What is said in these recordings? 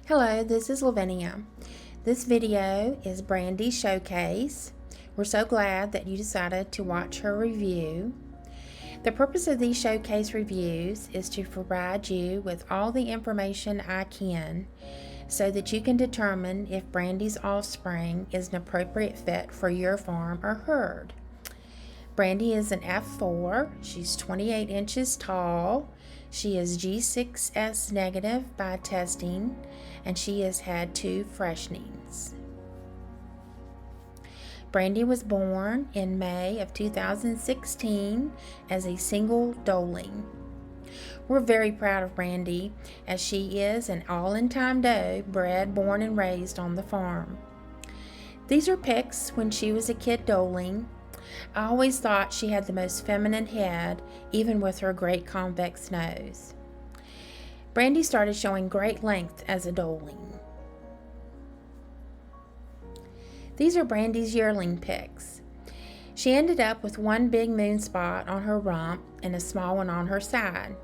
Hello, this is Lavinia. This video is Brandy's showcase. We're so glad that you decided to watch her review. The purpose of these showcase reviews is to provide you with all the information I can so that you can determine if Brandy's offspring is an appropriate fit for your farm or herd. Brandy is an F4. She's 28 inches tall. She is G6S negative by testing, and she has had 2 freshenings. Brandy was born in May of 2016 as a single doeling. We're very proud of Brandy, as she is an all-in-time doe bred, born, and raised on the farm. These are pics when she was a kid doeling. I always thought she had the most feminine head, even with her great convex nose. Brandy started showing great length as a doeling. These are Brandy's yearling pics. She ended up with one big moon spot on her rump and a small one on her side.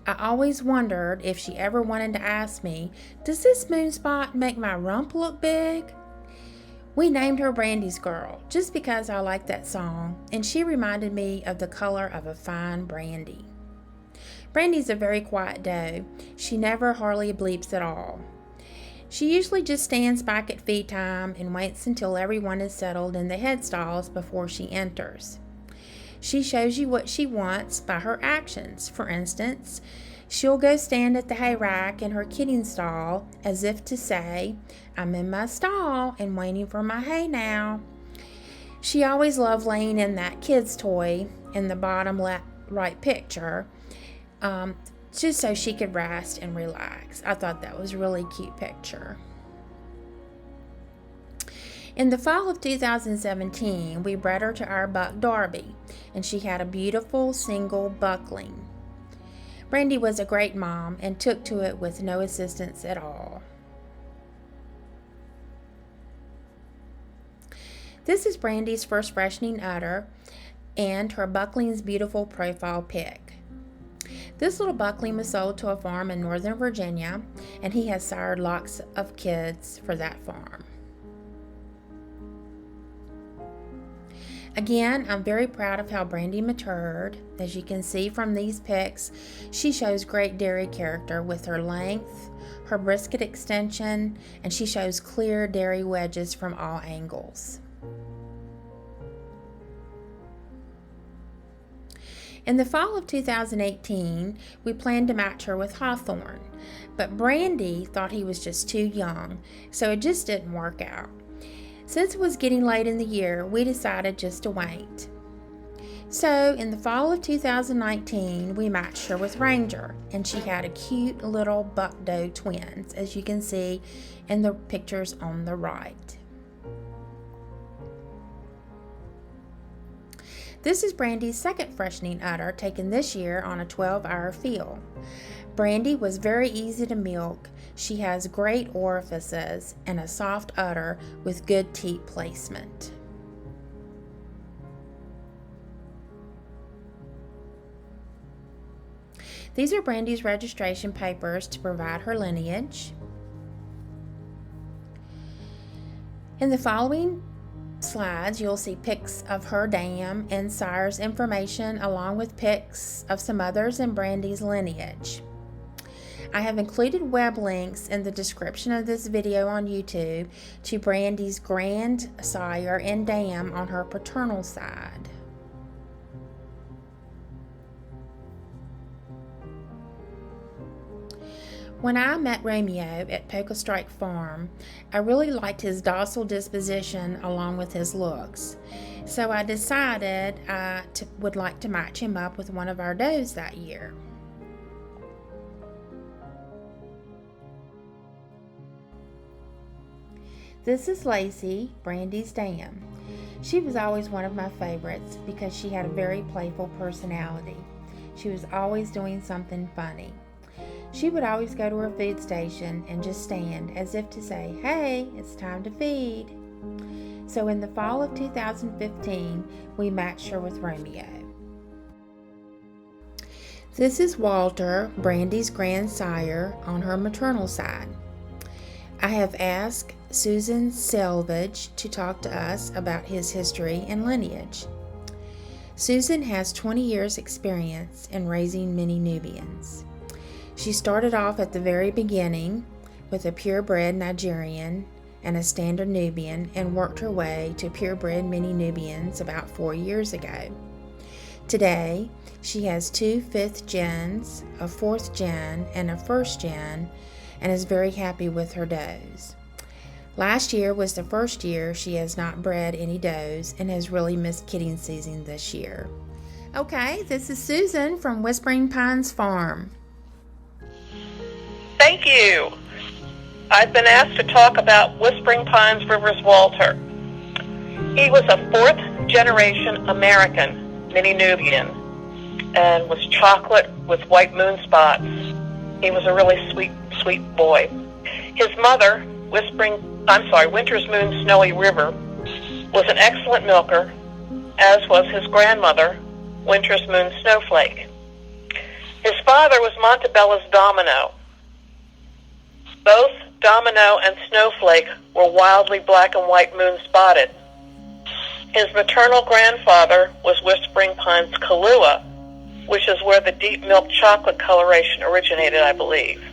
I always wondered if she ever wanted to ask me, "Does this moon spot make my rump look big?" We named her Brandy's Girl just because I liked that song, and she reminded me of the color of a fine brandy. Brandy's a very quiet doe. She never hardly bleeps at all. She usually just stands back at feed time and waits until everyone is settled in the head stalls before she enters. She shows you what she wants by her actions. For instance, she'll go stand at the hay rack in her kidding stall as if to say, "I'm in my stall and waiting for my hay now." She always loved laying in that kid's toy in the bottom left right picture, just so she could rest and relax. I thought that was a really cute picture. In the fall of 2017, we bred her to our buck Darby, and she had a beautiful single buckling. Brandy was a great mom and took to it with no assistance at all. This is Brandy's first freshening udder and her buckling's beautiful profile pic. This little buckling was sold to a farm in Northern Virginia, and he has sired lots of kids for that farm. Again, I'm very proud of how Brandy matured. As you can see from these pics, she shows great dairy character with her length, her brisket extension, and she shows clear dairy wedges from all angles. In the fall of 2018, we planned to match her with Hawthorne, but Brandy thought he was just too young, so it just didn't work out. Since it was getting late in the year, we decided just to wait. So, in the fall of 2019, we matched her with Ranger, and she had a cute little buck doe twins, as you can see in the pictures on the right. This is Brandy's second freshening udder, taken this year on a 12-hour field. Brandy was very easy to milk. She has great orifices and a soft udder with good teat placement. These are Brandy's registration papers to provide her lineage. In the following slides, you'll see pics of her dam and sire's information, along with pics of some others in Brandy's lineage. I have included web links in the description of this video on YouTube to Brandy's grandsire and dam on her paternal side. When I met Romeo at Polka Strike Farm, I really liked his docile disposition along with his looks. So I decided I would like to match him up with one of our does that year. This is Lacey, Brandy's dam. She was always one of my favorites because she had a very playful personality. She was always doing something funny. She would always go to her food station and just stand as if to say, "Hey, it's time to feed." So in the fall of 2015, we matched her with Romeo. This is Walter, Brandy's grandsire on her maternal side. I have asked Susan Selvage to talk to us about his history and lineage. Susan has 20 years experience in raising mini Nubians. She started off at the very beginning with a purebred Nigerian and a standard Nubian and worked her way to purebred mini Nubians about 4 years ago. Today, she has 2 5th gens, a 4th gen, and a 1st gen, and is very happy with her does. Last year was the first year she has not bred any does and has really missed kidding season this year. Okay, this is Susan from Whispering Pines Farm. Thank you. I've been asked to talk about Whispering Pines River's Walter. He was a 4th generation American mini Nubian and was chocolate with white moon spots. He was a really sweet boy. His mother, Winter's Moon Snowy River, was an excellent milker, as was his grandmother, Winter's Moon Snowflake. His father was Montebella's Domino. Both Domino and Snowflake were wildly black and white moon spotted. His maternal grandfather was Whispering Pines Kahlua, which is where the deep milk chocolate coloration originated, I believe.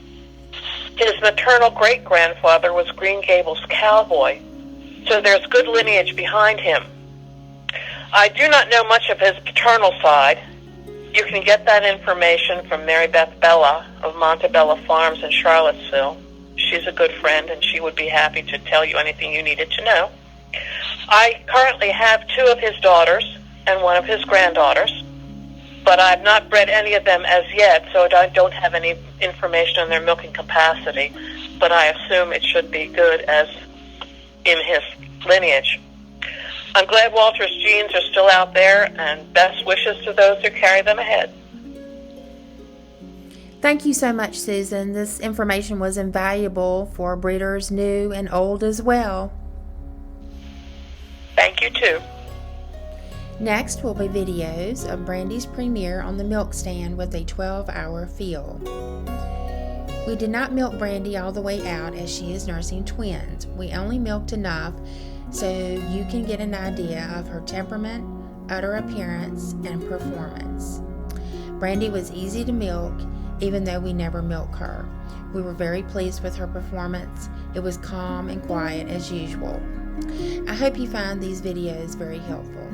His maternal great-grandfather was Green Gables Cowboy, so there's good lineage behind him. I do not know much of his paternal side. You can get that information from Mary Beth Bella of Montebella Farms in Charlottesville. She's a good friend, and she would be happy to tell you anything you needed to know. I currently have 2 of his daughters and 1 of his granddaughters, but I've not bred any of them as yet, so I don't have any information on their milking capacity, but I assume it should be good as in his lineage. I'm glad Walter's genes are still out there, and best wishes to those who carry them ahead. Thank you so much, Susan. This information was invaluable for breeders new and old as well. Thank you, too. Next will be videos of Brandy's premiere on the Milkstand with a 12-hour field. We did not milk Brandy all the way out as she is nursing twins. We only milked enough so you can get an idea of her temperament, udder appearance, and performance. Brandy was easy to milk even though we never milk her. We were very pleased with her performance. It was calm and quiet as usual. I hope you find these videos very helpful.